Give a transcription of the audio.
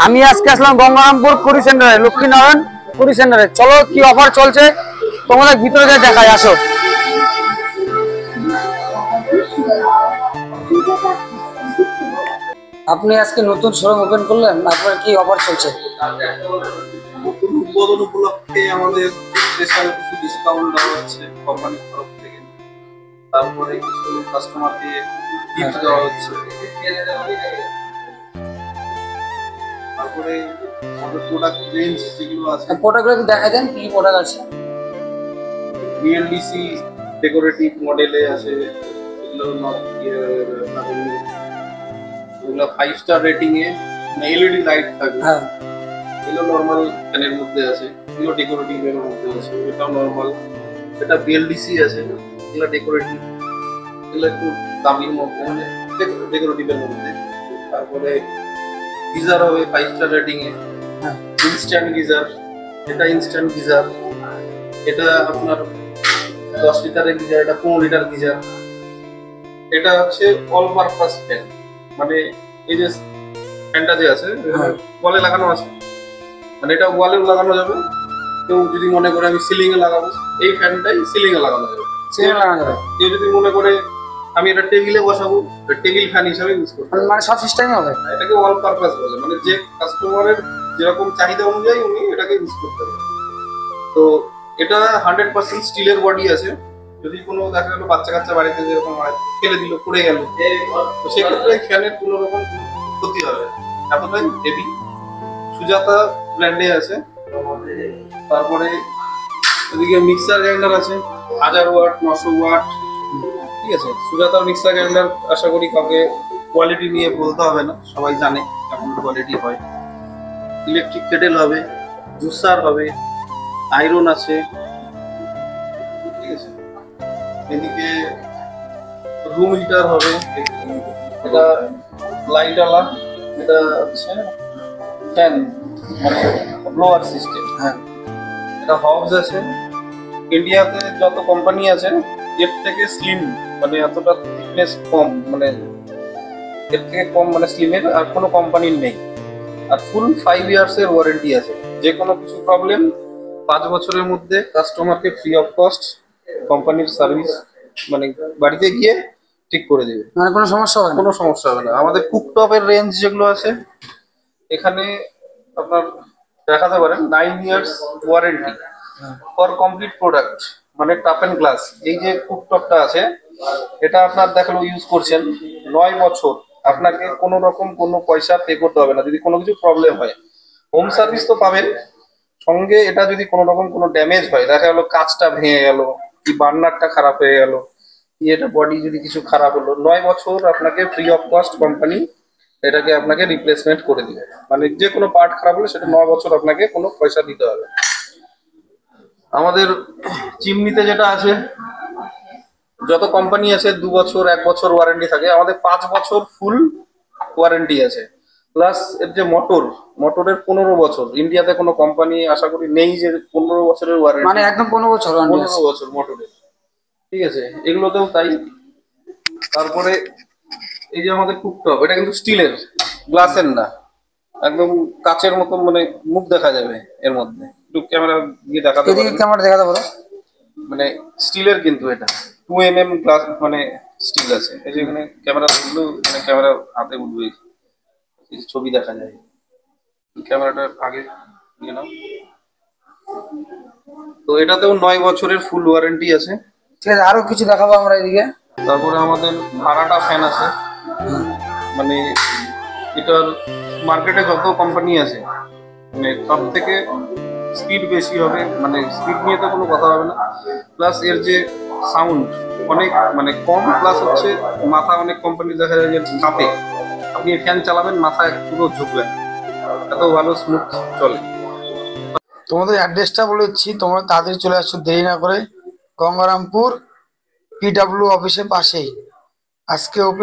আমি আজকে আসলাম গঙ্গারামপুর কুড়ি সেন্টারে, লক্ষ্মীনারায়ণ কুড়ি সেন্টারে। চলো কি অফার চলছে তোমাদের ভিতরে যা দেখায়, আসো। আপনি আজকে নতুন শোরুম ওপেন করলেন, আপনার কি অফার চলছে? নতুন উদ্বোধন উপলক্ষে আমাদের স্পেশাল কিছু ডিসকাউন্ট দেওয়া হচ্ছে কোম্পানির তরফ থেকে। তারপরে কিছু কাস্টমারকে গিফট দেওয়া হচ্ছে। তারপরে আমাদের প্রোডাক্ট রেঞ্জ যেগুলো আছে, প্রোডাক্টগুলো দেখা দেন, কি প্রোডাক্ট আছে? বিএলডিসি ডেকোরেটিভ মডেলে আছে, এগুলো এগুলো 5 স্টার রেটিং এ, এলইডি লাইট থাকবে। হ্যাঁ, এগুলো নরমাল ফ্যানের মধ্যে আছে, এগুলো ডেকোরেটিভ এর মধ্যে আছে, এটাও নরমাল। এটা বিএলডিসি আছে, এগুলো ডেকোরেটিভ, এগুলো একটু দামির মধ্যে, মানে ডেকোরেটিভ এর মধ্যে। তারপরে গিজার হবে 5 স্টার রেটিং এ, হ্যাঁ, ইনস্ট্যান্ট গিজার। এটা ইনস্ট্যান্ট গিজার, এটা আপনার 10 লিটারের গিজার, এটা 15 লিটার গিজার। এটা হচ্ছে অল পারপাস ফ্যান, মানে এই যে ফ্যানটা যে আছে ওয়ালে লাগানো আছে, মানে এটা ওয়ালেও লাগানো যাবে। কেউ যদি মনে করে আমি সিলিং এ লাগাবো, এই ফ্যানটাই সিলিং এ লাগানো যাবে। সিলিং লাগানো যাবে। কেউ যদি মনে করে আমি এটা টেবিলে বসাবো, টেবিল ফ্যান হিসেবে ইউজ করতে পারবো। মানে সব সিস্টেমই হবে। এটাকে অল পারপাস বলে, মানে যে কাস্টমারের যেরকম চাহিদা অনুযায়ী উনি এটাকে ইউজ করতে পারবেন। তো এটা 100% স্টিলের বডি আছে। যদি কোনো দেখা গেলো বাচ্চা কাচ্চা বাড়িতে যেরকম হয়, ফেলে দিল, পড়ে গেল, তো সেক্ষেত্রে ফ্যানের কোনো রকম ক্ষতি হবে, এতটাই হেভি। সুজাতা ব্র্যান্ডে আছে। তারপরে এদিকে মিক্সার গ্রাইন্ডার আছে 1000 ওয়াট, 900 ওয়াট, ঠিক আছে। সুজাতার মিক্সার গ্রাইন্ডার আশা করি কাউকে কোয়ালিটি নিয়ে বলতে হবে না, সবাই জানে কেমন কোয়ালিটি হয়। ইলেকট্রিক কেটেল হবে, জুসার হবে, আয়রন আছে, ঠিক আছে। এদিকে রুম হিটার হবে, এটা লাইট আলা, এটা হচ্ছে ফ্যান, মানে ব্লোয়ার সিস্টেম। হ্যাঁ, এটা হবস আছে। ইন্ডিয়াতে যত কোম্পানি আছে এর থেকে স্লিম, মানে এতটা থিকনেস কম, মানে এর থেকে কম, মানে স্লিমের আর কোনো কোম্পানির নেই। আর ফুল 5 ইয়ার্স এর ওয়ারেন্টি আছে। যে কোনো কিছু প্রবলেম 5 বছরের মধ্যে কাস্টমারকে ফ্রি অফ কস্ট কোম্পানির সার্ভিস, মানে বাড়িতে গিয়ে ঠিক করে দেবে, মানে কোনো সমস্যা হবে না। কোনো সমস্যা হবে না। আমাদের কুকটপের রেঞ্জ যেগুলো আছে এখানে আপনার দেখাতে পারেন 9 years warranty for complete product, মানে টাপ এন্ড গ্লাস। এই যে কুকটপটা আছে এটা আপনার দেখালো ইউজ করছেন 9 বছর, আপনাকে কোনো রকম কোনো পয়সা পে করতে হবে না যদি কোনো কিছু প্রবলেম হয়। হোম সার্ভিস তো পাবেন সঙ্গে। এটা যদি কোনো রকম কোনো ড্যামেজ হয়, দেখা গেলো কাঁচটা ভেঙে গেল, কি বার্নারটা খারাপ হয়ে গেল, কি এটা বডি যদি কিছু খারাপ হলো, 9 বছর আপনাকে ফ্রি অফ কস্ট কোম্পানি এটাকে আপনাকে রিপ্লেসমেন্ট করে দিবে। মানে যে কোনো পার্ট খারাপ হলে সেটা 9 বছর আপনাকে কোনো পয়সা দিতে হবে। আমাদের চিমনিতে যেটা আছে, যত কোম্পানি আছে 2 বছর 1 বছর ওয়ারেন্টি থাকে, আমাদের 5 বছর ফুল ওয়ারেন্টি আছে। প্লাস এর যে মোটরের 15 বছর, ইন্ডিয়াতে কোনো কোম্পানি আশা করি নেই যে 15 বছরের ওয়ারেন্টি, মানে একদম 15 বছর। 15 বছর মোটরের, ঠিক আছে। এগুলোতেও তাই। তারপরে এই যে আমাদের কুকটপ, এটা কিন্তু স্টিলের, গ্লাসের না, একদম কাচের মতো, মানে মুখ দেখা যাবে এর মধ্যে। একটু ক্যামেরা দিয়ে দেখাতে এদিকে পারেন, ক্যামেরা দেখাতে পারো। মানে স্টিলের কিন্তু এটা 2 mm গ্লাস, মানে স্টিল আছে। এই যে এখানে ক্যামেরা উঠলো, মানে ক্যামেরা হাতে উঠবে, ছবি দেখা যায়। ক্যামেরাটা আগে নিয়ে নাও। তো এটাতেও 9 বছরের ফুল ওয়ারেন্টি আছে। ঠিক আছে, আরো কিছু দেখাবো আমরা এদিকে। তারপরে আমাদের ভাড়াটা ফ্যান আছে, মানে এটার মার্কেটে যত কোম্পানি আছে মানে সব থেকে স্পিড বেশি হবে, মানে স্পিড নিয়ে তো কোনো কথা হবে না। প্লাস এর যে সাউন্ড অনেক মানে কম, প্লাস হচ্ছে মাথা, অনেক কোম্পানি দেখা যায় যে কাঁপে, আপনি ফ্যান চালাবেন মাথা পুরো ঝুঁকবেন, এত ভালো স্মুথ চলে। তোমাদের অ্যাড্রেসটা বলে দিচ্ছি, তোমরা তাড়াতাড়ি চলে আসছো, দেরি না করে। গঙ্গারামপুর PW অফিসের পাশেই আজকে ওপেন।